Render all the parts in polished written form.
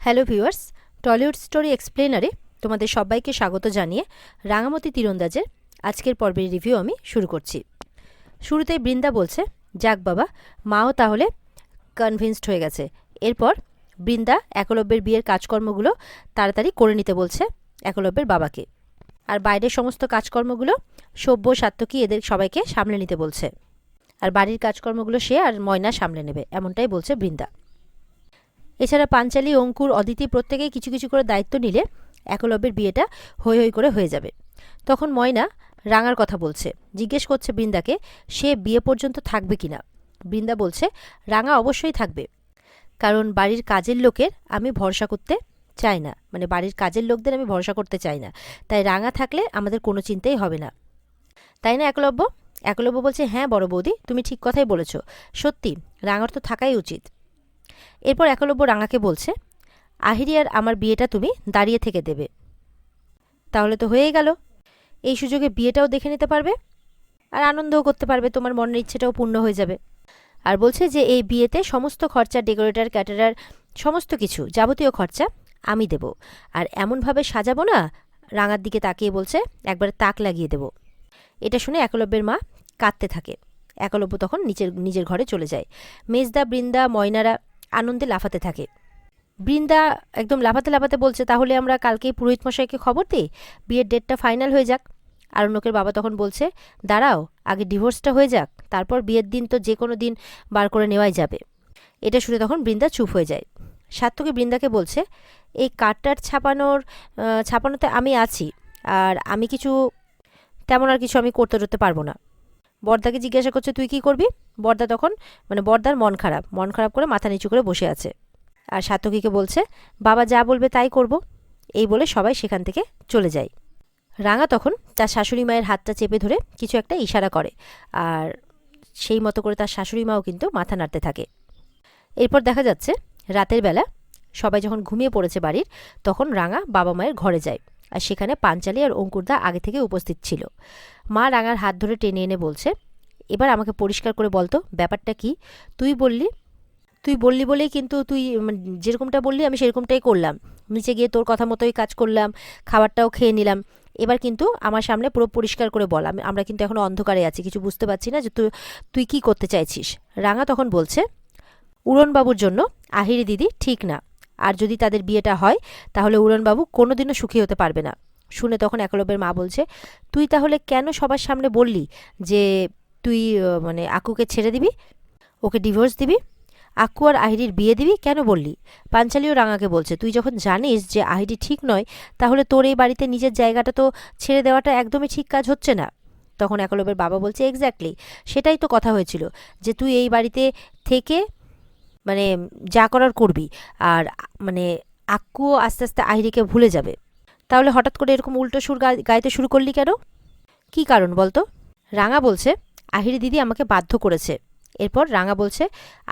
Hello viewers, Tollywood story এক্সপ্লেনারে তোমাদের সবাইকে স্বাগত জানিয়ে রাঙামতি তীরন্দাজের আজকের পর্বের রিভিউ আমি শুরু করছি। শুরুতেই বৃন্দা বলছে, যাক বাবা, মাও তাহলে কনভিন্সড হয়ে গেছে। এরপর বৃন্দা একলব্যের বিয়ের কাজকর্মগুলো তাড়াতাড়ি করে নিতে বলছে একলব্যের বাবাকে, আর বাইরের সমস্ত কাজকর্মগুলো সভ্য সাত্তকী এদের সবাইকে সামলে নিতে বলছে, আর বাড়ির কাজকর্মগুলো সে আর ময়না সামলে নেবে, এমনটাই বলছে বৃন্দা। এছাড়া পাঞ্চালী, অঙ্কুর, অদিতি প্রত্যেকেই কিছু কিছু করে দায়িত্ব নিলে একলব্যের বিয়েটা হৈ হৈ করে হয়ে যাবে। তখন ময়না রাঙার কথা বলছে, জিজ্ঞেস করছে বৃন্দাকে সে বিয়ে পর্যন্ত থাকবে কিনা। বৃন্দা বলছে রাঙা অবশ্যই থাকবে, কারণ বাড়ির কাজের লোকের আমি ভরসা করতে চাই না, মানে বাড়ির কাজের লোকদের আমি ভরসা করতে চাই না, তাই রাঙা থাকলে আমাদের কোনো চিন্তাই হবে না, তাই না একলব্য? একলব্য বলছে, হ্যাঁ বড় বৌদি, তুমি ঠিক কথাই বলেছ, সত্যি রাঙার তো থাকাই উচিত। এরপর একলব্য রাঙাকে বলছে, আহিরি আর আমার বিয়েটা তুমি দাঁড়িয়ে থেকে দেবে, তাহলে তো হয়েই গেল। এই সুযোগে বিয়েটাও দেখে নিতে পারবে আর আনন্দও করতে পারবে, তোমার মনের ইচ্ছেটাও পূর্ণ হয়ে যাবে। আর বলছে যে এই বিয়েতে সমস্ত খরচা, ডেকোরেটর, ক্যাটারার, সমস্ত কিছু যাবতীয় খরচা আমি দেব, আর এমনভাবে সাজাবো না, রাঙার দিকে তাকিয়ে বলছে একবারে তাক লাগিয়ে দেব। এটা শুনে একলব্যের মা কাঁদতে থাকে। একলব্য তখন নিজের ঘরে চলে যায়। মেজদা, বৃন্দা, ময়নারা আনন্দে লাফাতে থাকে। বৃন্দা একদম লাফাতে লাফাতে বলছে, তাহলে আমরা কালকেই পুরোহিত মশাইকে খবর দিই, বিয়ের ডেটটা ফাইনাল হয়ে যাক। আরণ্যকের বাবা তখন বলছে, দাঁড়াও, আগে ডিভোর্সটা হয়ে যাক, তারপর বিয়ের দিন তো যে কোনো দিন বার করে নেওয়াই যাবে। এটা শুনে তখন বৃন্দা চুপ হয়ে যায়। সাত্তকী বৃন্দাকে বলছে, এই কার্ডটার ছাপানোতে আমি আছি, আর আমি তেমন আর কিছু আমি করতে পারবো না। বর্দাকে জিজ্ঞাসা করছে, তুই কি করবি? বর্দা তখন বর্দার মন খারাপ করে মাথা নিচু করে বসে আছে। আর সাত্তকীকে বলছে, বাবা যা বলবে তাই করব। এই বলে সবাই সেখান থেকে চলে যায়। রাঙা তখন তার শাশুড়ি মায়ের হাতটা চেপে ধরে কিছু একটা ইশারা করে, আর সেই মতো করে তার শাশুড়ি মাও কিন্তু মাথা নাড়তে থাকে। এরপর দেখা যাচ্ছে রাতের বেলা সবাই যখন ঘুমিয়ে পড়েছে বাড়ির, তখন রাঙা বাবা মায়ের ঘরে যায়, আর সেখানে পাঞ্চালী আর অঙ্কুরদা আগে থেকে উপস্থিত ছিল। মা রাঙার হাত ধরে টেনে এনে বলছে, এবার আমাকে পরিষ্কার করে বলতো ব্যাপারটা কি। তুই বললি বলেই কিন্তু তুই যেরকমটা বললি আমি সেরকমটাই করলাম, নিচে গিয়ে তোর কথা মতোই কাজ করলাম, খাবারটাও খেয়ে নিলাম। এবার কিন্তু আমার সামনে পুরো পরিষ্কার করে বল, আমরা কিন্তু এখন অন্ধকারে আছি, কিছু বুঝতে পারছি না যে তুই কি করতে চাইছিস। রাঙা তখন বলছে, উড়নবাবুর জন্য আহিরি দিদি ঠিক না, আর যদি তাদের বিয়েটা হয় তাহলে উড়নবাবু কোনোদিনও সুখী হতে পারবে না। শুনে তখন একলব্যের মা বলছে, তুই তাহলে কেন সবার সামনে বললি যে তুই আকুকে ছেড়ে দিবি, ওকে ডিভোর্স দিবি, আক্কু আর আহিরির বিয়ে দিবি, কেন বললি? পাঞ্চালীও রাঙাকে বলছে, তুই যখন জানিস যে আহিরি ঠিক নয়, তাহলে তোর এই বাড়িতে নিজের জায়গাটা তো ছেড়ে দেওয়াটা একদমই ঠিক কাজ হচ্ছে না। তখন একলব্যের বাবা বলছে, এক্স্যাক্টলি, সেটাই তো কথা হয়েছিল, যে তুই এই বাড়িতে থেকে যা করার করবি, আর আক্কুও আস্তে আস্তে আহিরিকে ভুলে যাবে। তাহলে হঠাৎ করে এরকম উল্টো সুর গাইতে শুরু করলি কেন? কি কারণ বলতো? রাঙা বলছে, আহিরি দিদি আমাকে বাধ্য করেছে। এরপর রাঙা বলছে,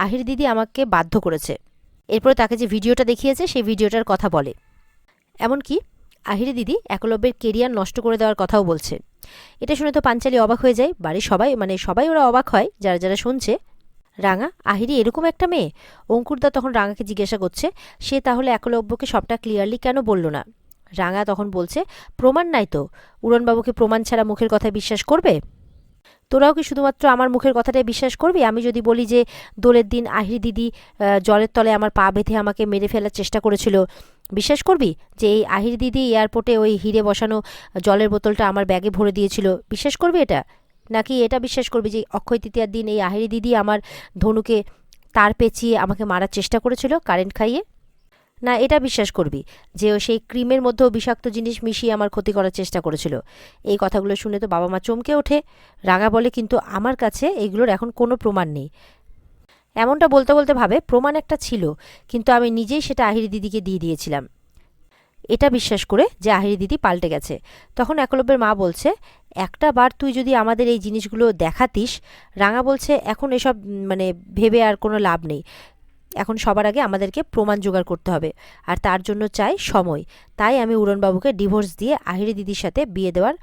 আহিরি দিদি আমাকে বাধ্য করেছে। এরপরে তাকে যে ভিডিওটা দেখিয়েছে সেই ভিডিওটার কথা বলে, এমনকি আহিরি দিদি একলব্যের কেরিয়ার নষ্ট করে দেওয়ার কথাও বলছে। এটা শুনে তো পাঞ্চালী অবাক হয়ে যায়, বাড়ির সবাই ওরা অবাক হয় যারা শুনছে। রাঙা, আহিরি এরকম একটা মেয়ে? অঙ্কুরদা তখন রাঙাকে জিজ্ঞাসা করছে, সে তাহলে একলব্যকে সবটা ক্লিয়ারলি কেন বলল না? রাঙা তখন বলছে, প্রমাণ নাই তো, উড়নবাবুকে প্রমাণ ছাড়া মুখের কথায় বিশ্বাস করবে? তোরাও কি শুধুমাত্র আমার মুখের কথাটাই বিশ্বাস করবি? আমি যদি বলি যে দোলের দিন আহিরি দিদি জলের তলে আমার পা বেঁধে আমাকে মেরে ফেলার চেষ্টা করেছিল, বিশ্বাস করবি? যে এই আহিরি দিদি এয়ারপোর্টে ওই হিরে বসানো জলের বোতলটা আমার ব্যাগে ভরে দিয়েছিল, বিশ্বাস করবি এটা? নাকি এটা বিশ্বাস করবি যে অক্ষয় তৃতীয়ার দিন এই আহিরি দিদি আমার ধনুকে তার পেঁচিয়ে আমাকে মারার চেষ্টা করেছিল কারেন্ট খাইয়ে? না এটা বিশ্বাস করবি যে ও সেই ক্রিমের মধ্যেও বিষাক্ত জিনিস মিশিয়ে আমার ক্ষতি করার চেষ্টা করেছিল? এই কথাগুলো শুনে তো বাবা মা চমকে ওঠে। রাঙা বলে, কিন্তু আমার কাছে এগুলোর এখন কোনো প্রমাণ নেই। এমনটা বলতে বলতে ভাবে, প্রমাণ একটা ছিল, কিন্তু আমি নিজেই সেটা আহিরি দিদিকে দিয়ে দিয়েছিলাম, এটা বিশ্বাস করে যে আহিরি দিদি পাল্টে গেছে। তখন একলব্যের মা বলছে, একটা বার তুই যদি আমাদের এই জিনিসগুলো দেখাতিস। রাঙা বলছে, এখন এসব ভেবে আর কোনো লাভ নেই, এখন সবার আগে আমাদেরকে প্রমাণ জোগাড় করতে হবে, আর তার জন্য চাই সময়। তাই আমি উড়নবাবুকে ডিভোর্স দিয়ে আহিরি দিদির সাথে বিয়ে দেওয়ার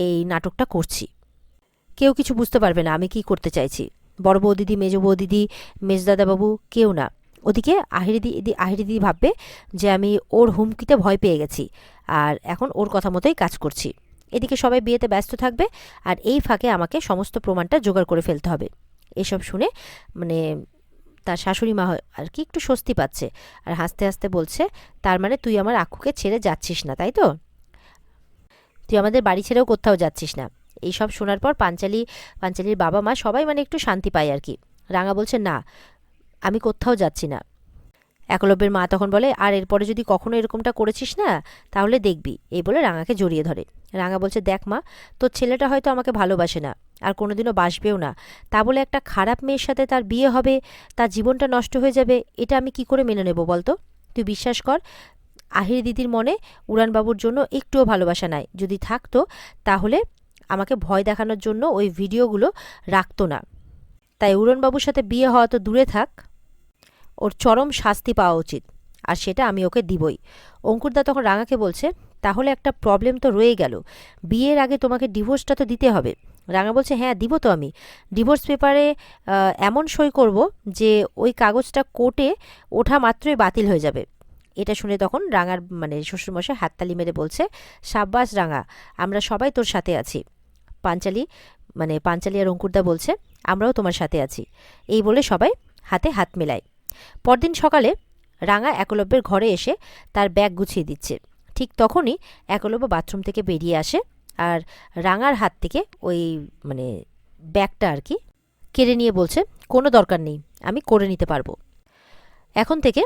এই নাটকটা করছি। কেউ কিছু বুঝতে পারবে না আমি কি করতে চাইছি, বড় বৌদিদি, মেজ বৌদিদি, মেজদাদাবাবু, কেউ না। ওদিকে আহিরিদি ভাববে যে আমি ওর হুমকিতে ভয় পেয়ে গেছি আর এখন ওর কথা মতোই কাজ করছি। এদিকে সবাই বিয়েতে ব্যস্ত থাকবে আর এই ফাঁকে আমাকে সমস্ত প্রমাণটা জোগাড় করে ফেলতে হবে। এসব শুনে মানে তার শাশুড়ি মা আর কি একটু স্বস্তি পাচ্ছে আর হাসতে হাসতে বলছে, তার মানে তুই আমার আক্কুকে ছেড়ে যাচ্ছিস না, তাই তো? তুই আমাদের বাড়ি ছেড়েও কোথাও যাচ্ছিস না। এইসব শোনার পর পাঞ্চালির বাবা মা সবাই মানে একটু শান্তি পায় আর কি। রাঙা বলছে, না, আমি কোথাও যাচ্ছি না। একলব্যের মা তখন বলে, আর এরপরে যদি কখনো এরকমটা করেছিস না তাহলে দেখবি। এই বলে রাঙাকে জড়িয়ে ধরে। রাঙা বলছে, দেখ মা, তোর ছেলেটা হয়তো আমাকে ভালোবাসে না আর কোনোদিনও বাসবেও না, তা বলে একটা খারাপ মেয়ের সাথে তার বিয়ে হবে, তার জীবনটা নষ্ট হয়ে যাবে, এটা আমি কি করে মেনে নেব বলতো? তুই বিশ্বাস কর, আহির দিদির মনে উড়ানবাবুর জন্য একটুও ভালোবাসা নাই। যদি থাকতো তাহলে আমাকে ভয় দেখানোর জন্য ওই ভিডিওগুলো রাখতো না। তাই উড়নবাবুর সাথে বিয়ে হওয়া তো দূরে থাক, ওর চরম শাস্তি পাওয়া উচিত, আর সেটা আমি ওকে দিবই। অঙ্কুরদা তখন রাঙাকে বলছে, তাহলে একটা প্রবলেম তো রয়ে গেল, বিয়ের আগে তোমাকে ডিভোর্সটা তো দিতে হবে। রাঙা বলছে, হ্যাঁ দিব তো আমি। ডিভোর্স পেপারে এমন সই করব যে ওই কাগজটা কোর্টে ওঠা মাত্রই বাতিল হয়ে যাবে। এটা শুনে তখন রাঙার মানে শ্বশুরমশাই হাততালি মেরে বলছে, সাব্বাস রাঙা, আমরা সবাই তোর সাথে আছি। পাঞ্চালি আর অঙ্কুরদা বলছে, আমরাও তোমার সাথে আছি। এই বলে সবাই হাতে হাত মেলায়। পরদিন সকালে রাঙা একলব্যের ঘরে এসে তার ব্যাগ গুছিয়ে দিচ্ছে। ঠিক তখনই একলব্য বাথরুম থেকে বেরিয়ে আসে আর রাঙার হাত থেকে ওই মানে ব্যাগটা আর কি কেড়ে নিয়ে বলছে, কোনো দরকার নেই, আমি করে নিতে পারবো। এখন থেকে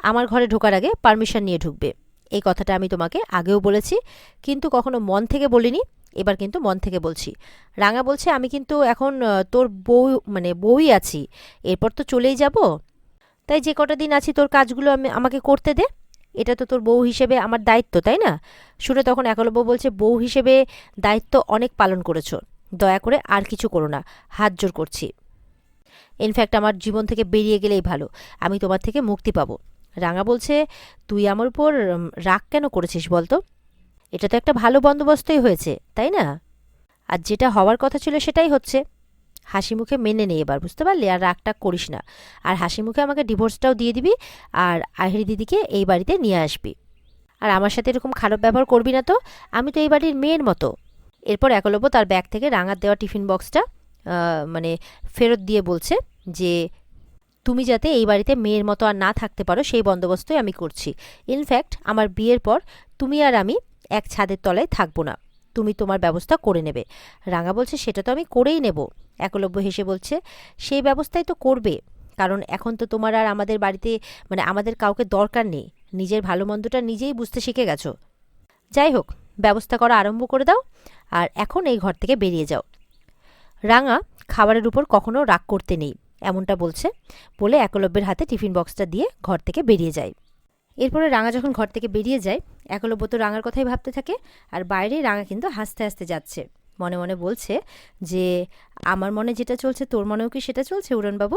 আমার ঘরে ঢোকার আগে পারমিশন নিয়ে ঢুকবে। এই কথাটা আমি তোমাকে আগেও বলেছি, কিন্তু কখনো মন থেকে বলিনি, এবার কিন্তু মন থেকে বলছি। রাঙা বলছে, আমি কিন্তু এখন তোর বউই আছি, এরপর তো চলেই যাব, তাই যে কটা দিন আছি তোর কাজগুলো আমাকে করতে দে। এটা তো তোর বউ হিসেবে আমার দায়িত্ব, তাই না? শুনে তখন একলব্য বলছে, বউ হিসেবে দায়িত্ব অনেক পালন করেছো, দয়া করে আর কিছু করো না, হাত জোর করছি। ইনফ্যাক্ট আমার জীবন থেকে বেরিয়ে গেলেই ভালো, আমি তোমার থেকে মুক্তি পাবো। রাঙা বলছে, তুই আমার উপর রাগ কেন করেছিস বলতো? এটা তো একটা ভালো বন্দোবস্তই হয়েছে, তাই না? আর যেটা হওয়ার কথা ছিল সেটাই হচ্ছে। হাসি মুখে মেনে নে এবার, বুঝতে পারলি? আর রাগটা করিস না। আর হাসি মুখে আমাকে ডিভোর্সটাও দিয়ে দিবি আর আহিরি দিদিকে এই বাড়িতে নিয়ে আসবি। আর আমার সাথে এরকম খারাপ ব্যবহার করবি না তো, আমি তো এই বাড়ির মেয়ের মতো। এরপর একলব্য তার ব্যাগ থেকে রাঙার দেওয়া টিফিন বক্সটা মানে ফেরত দিয়ে বলছে যে, তুমি যাতে এই বাড়িতে মেয়ের মতো আর না থাকতে পারো সেই বন্দোবস্তই আমি করছি। ইনফ্যাক্ট আমার বিয়ের পর তুমি আর আমি এক ছাদের তলায় থাকবো না, তুমি তোমার ব্যবস্থা করে নেবে। রাঙা বলছে, সেটা তো আমি করেই নেব। একলব্য হেসে বলছে, সেই ব্যবস্থাই তো করবে, কারণ এখন তো তোমার আর আমাদের বাড়িতে আমাদের কাউকে দরকার নেই, নিজের ভালো মন্দটা নিজেই বুঝতে শিখে গেছো। যাই হোক, ব্যবস্থা করা আরম্ভ করে দাও আর এখন এই ঘর থেকে বেরিয়ে যাও। রাঙা খাবারের উপর কখনো রাগ করতে নেই, এমনটা বলছে বলে একলব্যের হাতে টিফিন বক্সটা দিয়ে ঘর থেকে বেরিয়ে যায়। এরপরে রাঙা যখন ঘর থেকে বেরিয়ে যায়, একলব্য তো রাঙার কথাই ভাবতে থাকে আর বাইরে রাঙা কিন্তু হাসতে হাসতে যাচ্ছে, মনে মনে বলছে যে, আমার মনে যেটা চলছে তোর মনেও কি সেটা চলছে উড়নবাবু?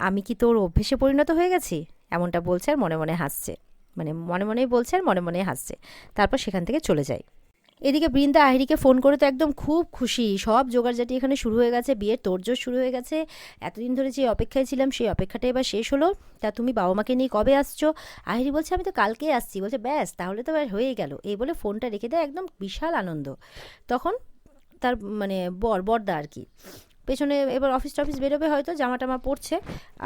আমি কি তোর অভ্যেসে পরিণত হয়ে গেছি? এমনটা বলছে আর মনে মনে হাসছে, মনে মনেই বলছে আর মনে মনে হাসছে। তারপর সেখান থেকে চলে যায়। এদিকে বৃন্দা আহিরিকে ফোন করে তো একদম খুব খুশি, সব জোগাড়জাটি এখানে শুরু হয়ে গেছে, বিয়ের তোড়জোড় শুরু হয়ে গেছে। এতদিন ধরে যে অপেক্ষায় ছিলাম সেই অপেক্ষাটা এবার শেষ হলো। তা তুমি বাবা মাকে নিয়ে কবে আসছো? আহিরি বলছে, আমি তো কালকেই আসছি। বলছে, ব্যাস তাহলে তো আর হয়েই গেল। এই বলে ফোনটা রেখে দেয়, একদম বিশাল আনন্দ। তখন তার বর্দা আর কি পেছনে এবার অফিস টফিস বেরোবে হয়তো, জামা টামা পরছে।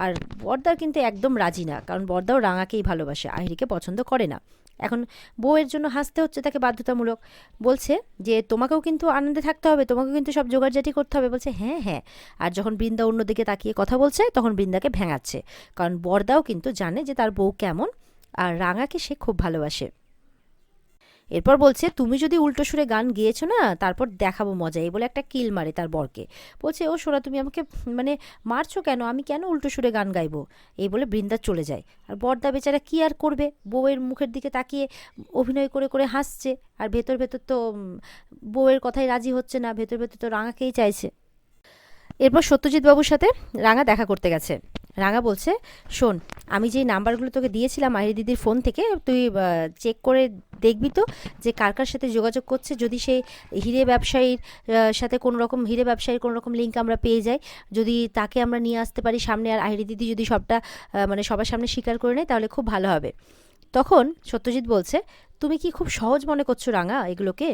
আর বর্দার কিন্তু একদম রাজি না, কারণ বর্দাও রাঙাকেই ভালোবাসে, আহিরিকে পছন্দ করে না। এখন বউয়ের জন্য হাসতে হচ্ছে তাকে বাধ্যতামূলক। বলছে যে, তোমাকেও কিন্তু আনন্দে থাকতে হবে, তোমাকেও কিন্তু সব জোগাড়জাটি করতে হবে। বলছে, হ্যাঁ হ্যাঁ। আর যখন বৃন্দা অন্যদিকে তাকিয়ে কথা বলছে তখন বৃন্দাকে ভেঙাচ্ছে, কারণ বর্দাও কিন্তু জানে যে তার বউ কেমন আর রাঙাকে সে খুব ভালোবাসে। এরপর বলছে, তুমি যদি উল্টো সুরে গান গেয়েছো না, তারপর দেখাবো মজা। এই বলে একটা কিল মারে তার বরকে। বলছে, ও সোনা, তুমি আমাকে মারছো কেন? আমি কেন উল্টো সুরে গান গাইবো? এই বলে বৃন্দা চলে যায়। আর বর্দা বেচারা কি আর করবে, বউয়ের মুখের দিকে তাকিয়ে অভিনয় করে করে হাসছে, আর ভেতর ভেতর তো বউয়ের কথাই রাজি হচ্ছে না, ভেতর ভেতর তো রাঙাকেই চাইছে। এরপর সত্যজিৎ বাবুর সাথে রাঙা দেখা করতে গেছে। রাঙা বলছে, শোন, আমি যেই নাম্বারগুলো তোকে দিয়েছিলাম আহিরি দিদির ফোন থেকে, তুই চেক করে দেখবি তো যে কার কার সাথে যোগাযোগ করছে। যদি সে হিরে ব্যবসায়ীর সাথে কোনো রকম হিরে ব্যবসায়ীর কোনো রকম লিঙ্ক আমরা পেয়ে যাই, যদি তাকে আমরা নিয়ে আসতে পারি সামনে, আর আহিরি দিদি যদি সবটা মানে সবার সামনে স্বীকার করে নেয়, তাহলে খুব ভালো হবে। তখন সত্যজিৎ বলছে, তুমি কি খুব সহজ মনে করছো রাঙা এগুলোকে?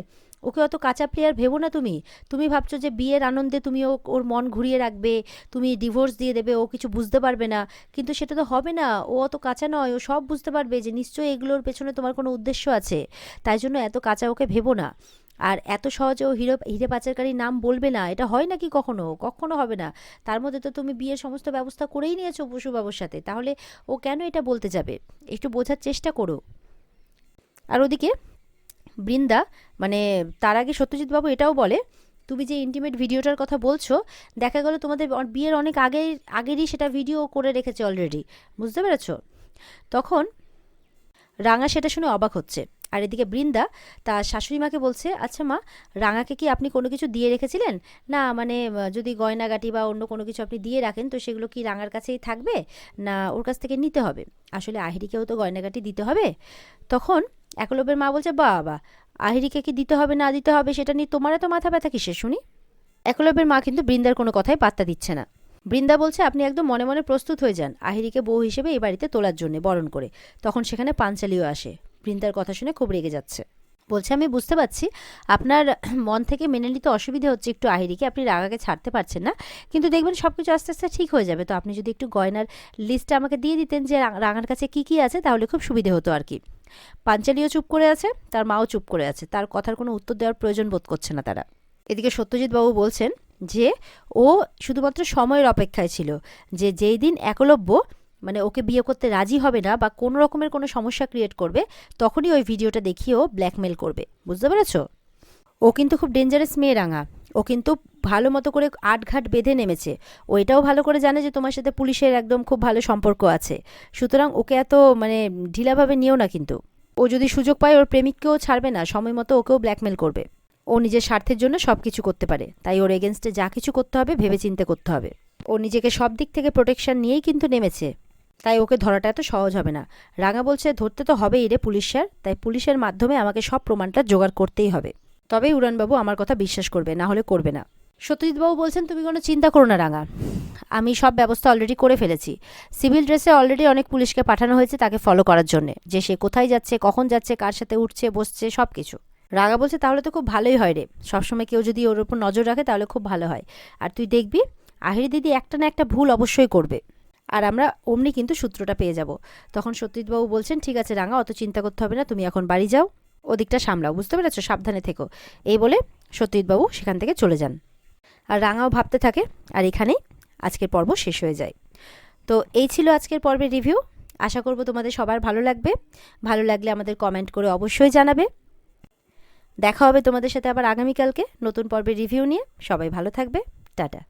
ওকে অত কাঁচা প্লেয়ার ভেবো না তুমি। তুমি ভাবছো যে বিয়ের আনন্দে তুমি ওর মন ঘুরিয়ে রাখবে, তুমি ডিভোর্স দিয়ে দেবে, ও কিছু বুঝতে পারবে না। কিন্তু সেটা তো হবে না। ও অত কাঁচা নয়, ও সব বুঝতে পারবে যে নিশ্চয়ই এগুলোর পেছনে তোমার কোনো উদ্দেশ্য আছে। তাই জন্য এত কাঁচা ওকে ভেবো না। আর এত সহজে ও হিরে পাচারকারীর নাম বলবে না, এটা হয় নাকি কখনো? কখনো হবে না। তার মধ্যে তো তুমি বিয়ের সমস্ত ব্যবস্থা করেই নিয়েছো বসুবাবুর সাথে, তাহলে ও কেন এটা বলতে যাবে? একটু বোঝার চেষ্টা করো। আর ওদিকে বৃন্দা, মানে তার আগে সত্যজিৎবাবু এটাও বলে, তুমি যে ইন্টিমেট ভিডিওটার কথা বলছো, দেখা গেল তোমাদের বিয়ের অনেক আগেরই সেটা ভিডিও করে রেখেছে অলরেডি, বুঝতে পেরেছো? তখন রাঙা সেটা শুনে অবাক হচ্ছে। আর এদিকে বৃন্দা তার শাশুড়ি মাকে বলছে, আচ্ছা মা, রাঙাকে কি আপনি কোনো কিছু দিয়ে রেখেছিলেন? না মানে যদি গয়নাগাটি বা অন্য কোনো কিছু আপনি দিয়ে রাখেন, তো সেগুলো কি রাঙার কাছেই থাকবে, না ওর কাছ থেকে নিতে হবে? আসলে আহিরিকেও তো গয়নাগাটি দিতে হবে। তখন একলব্যের মা বলছে, বাবা, আহিরিকে কি দিতে হবে না দিতে হবে সেটা নিয়ে তোমার এত মাথা ব্যথা কিসের শুনি? একলব্যের মা কিন্তু বৃন্দার কোনো কথাই পাত্তা দিচ্ছে না। বৃন্দা বলছে, আপনি একদম মনে মনে প্রস্তুত হয়ে যান আহিরিকে বউ হিসেবে এই বাড়িতে তোলার জন্য, বরণ করে। তখন সেখানে পাঞ্চালিও আসে। বৃন্দার কথা শুনে খুব রেগে যাচ্ছে। বলছে, আমি বুঝতে পারছি আপনার মন থেকে মেনে নিতে অসুবিধা হচ্ছে একটু আহিরিকে, আপনি রাগাকে ছাড়তে পারছেন না, কিন্তু দেখবেন সব কিছু আস্তে আস্তে ঠিক হয়ে যাবে। তো আপনি যদি একটু গয়নার লিস্টটা আমাকে দিয়ে দিতেন যে রাঙার কাছে কি কি আছে, তাহলে খুব সুবিধে হতো আর কি। পাঞ্চালিও চুপ করে আছে, তার মাও চুপ করে আছে, তার কথার কোনো উত্তর দেওয়ার প্রয়োজন বোধ করছে না তারা। এদিকে সত্যজিৎ বাবু বলছেন যে ও শুধুমাত্র সময়ের অপেক্ষায় ছিল, যে যেই দিন একলব্য মানে ওকে বিয়ে করতে রাজি হবে না বা কোনো রকমের কোনো সমস্যা ক্রিয়েট করবে, তখনই ওই ভিডিওটা দেখিয়ে ও ব্ল্যাকমেল করবে, বুঝতে পেরেছো? ও কিন্তু খুব ডেঞ্জারাস মেয়ে রাঙা। ও কিন্তু ভালো মতো করে আটঘাট বেঁধে নেমেছে। ও এটাও ভালো করে জানে যে তোমার সাথে পুলিশের একদম খুব ভালো সম্পর্ক আছে। সুতরাং ওকে এত মানে ঢিলাভাবে নিও না কিন্তু। ও যদি সুযোগ পায় ওর প্রেমিককেও ছাড়বে না, সময় মতো ওকেও ব্ল্যাকমেল করবে। ও নিজের স্বার্থের জন্য সব কিছু করতে পারে, তাই ওর এগেনস্টে যা কিছু করতে হবে ভেবেচিন্তে করতে হবে। ও নিজেকে সব দিক থেকে প্রোটেকশন নিয়েই কিন্তু নেমেছে, তাই ওকে ধরাটা এত সহজ হবে না। রাঙা বলছে, ধরতে তো হবেই রে পুলিশ স্যার, তাই পুলিশের মাধ্যমে আমাকে সব প্রমাণটা জোগাড় করতেই হবে, তবেই উড়ানবাবু আমার কথা বিশ্বাস করবে, না হলে করবে না। সত্যজিৎবাবু বলছেন, তুমি কোনো চিন্তা করো না রাঙা, আমি সব ব্যবস্থা অলরেডি করে ফেলেছি। সিভিল ড্রেসে অলরেডি অনেক পুলিশকে পাঠানো হয়েছে তাকে ফলো করার জন্য, যে সে কোথায় যাচ্ছে, কখন যাচ্ছে, কার সাথে উঠছে বসছে সব কিছু। রাঙা বলছে, তাহলে তো খুব ভালোই হয় রে, সবসময় কেউ যদি ওর উপর নজর রাখে তাহলে খুব ভালো হয়। আর তুই দেখবি আহিরি দিদি একটা না একটা ভুল অবশ্যই করবে, আর আমরা অমনি কিন্তু সূত্রটা পেয়ে যাব। তখন সত্যজিৎবাবু বলছেন, ঠিক আছে রাঙা, অত চিন্তা করতে হবে না, তুমি এখন বাড়ি যাও, ওদিকটা সামলাও, বুঝতে পেরেছো, সাবধানে থেকো। এই বলে সত্যজিৎবাবু সেখান থেকে চলে যান। আর রাঙাও ভাবতে থাকে। আর এখানেই আজকের পর্ব শেষ হয়ে যায়। তো এই ছিল আজকের পর্বের রিভিউ। আশা করব তোমাদের সবার ভালো লাগবে। ভালো লাগলে আমাদের কমেন্ট করে অবশ্যই জানাবে। দেখা হবে তোমাদের সাথে আবার আগামীকালকে নতুন পর্বের রিভিউ নিয়ে। সবাই ভালো থাকবে। টাটা।